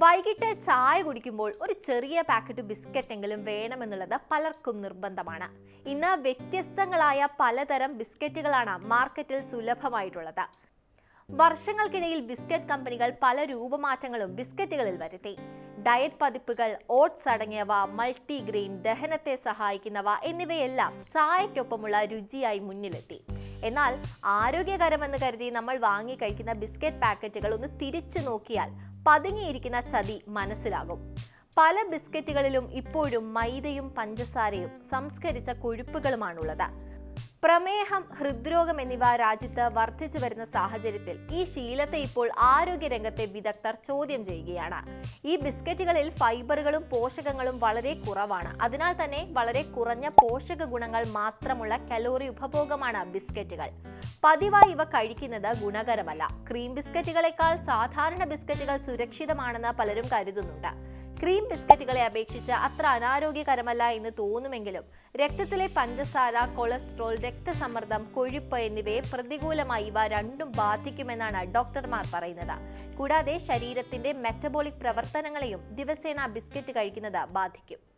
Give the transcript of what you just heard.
വൈകിട്ട് ചായ കുടിക്കുമ്പോൾ ഒരു ചെറിയ പാക്കറ്റ് ബിസ്ക്കറ്റ് എങ്കിലും വേണമെന്നുള്ളത് പലർക്കും നിർബന്ധമാണ്. ഇന്ന് വ്യത്യസ്തങ്ങളായ പലതരം ബിസ്ക്കറ്റുകളാണ് മാർക്കറ്റിൽ സുലഭമായിട്ടുള്ളത്. വർഷങ്ങൾക്കിടയിൽ ബിസ്ക്കറ്റ് കമ്പനികൾ പല രൂപമാറ്റങ്ങളും ബിസ്ക്കറ്റുകളിൽ വരുത്തി. ഡയറ്റ് പതിപ്പുകൾ, ഓട്സ് അടങ്ങിയവ, മൾട്ടിഗ്രെയിൻ, ദഹനത്തെ സഹായിക്കുന്നവ എന്നിവയെല്ലാം ചായക്കൊപ്പമുള്ള രുചിയായി മുന്നിലെത്തി. എന്നാൽ ആരോഗ്യകരമെന്ന് കരുതി നമ്മൾ വാങ്ങി കഴിക്കുന്ന ബിസ്ക്കറ്റ് പാക്കറ്റുകൾ ഒന്ന് തിരിച്ചു നോക്കിയാൽ പതുങ്ങിയിരിക്കുന്ന ചതി മനസ്സിലാകും. പല ബിസ്ക്കറ്റുകളിലും ഇപ്പോഴും മൈദയും പഞ്ചസാരയും സംസ്കരിച്ച കൊഴുപ്പുകളുമാണുള്ളത്. പ്രമേഹം, ഹൃദ്രോഗം എന്നിവ രാജ്യത്ത് വർദ്ധിച്ചു വരുന്ന സാഹചര്യത്തിൽ ഈ ശീലത്തെ ഇപ്പോൾ ആരോഗ്യരംഗത്തെ വിദഗ്ധർ ചോദ്യം ചെയ്യുകയാണ്. ഈ ബിസ്ക്കറ്റുകളിൽ ഫൈബറുകളും പോഷകങ്ങളും വളരെ കുറവാണ്. അതിനാൽ തന്നെ വളരെ കുറഞ്ഞ പോഷക ഗുണങ്ങൾ മാത്രമുള്ള കലോറി ഉപഭോഗമാണ് ബിസ്ക്കറ്റുകൾ. പതിവായി ഇവ കഴിക്കുന്നത് ഗുണകരമല്ല. ക്രീം ബിസ്ക്കറ്റുകളെക്കാൾ സാധാരണ ബിസ്ക്കറ്റുകൾ സുരക്ഷിതമാണെന്ന് പലരും കരുതുന്നുണ്ട്. ക്രീം ബിസ്ക്കറ്റുകളെ അപേക്ഷിച്ച് അത്ര അനാരോഗ്യകരമല്ല എന്ന് തോന്നുമെങ്കിലും രക്തത്തിലെ പഞ്ചസാര, കൊളസ്ട്രോൾ, രക്തസമ്മർദ്ദം, കൊഴുപ്പ് എന്നിവയെ പ്രതികൂലമായി ഇവ രണ്ടും ബാധിക്കുമെന്നാണ് ഡോക്ടർമാർ പറയുന്നത്. കൂടാതെ ശരീരത്തിന്റെ മെറ്റബോളിക് പ്രവർത്തനങ്ങളെയും ദിവസേന ബിസ്ക്കറ്റ് കഴിക്കുന്നത് ബാധിക്കും.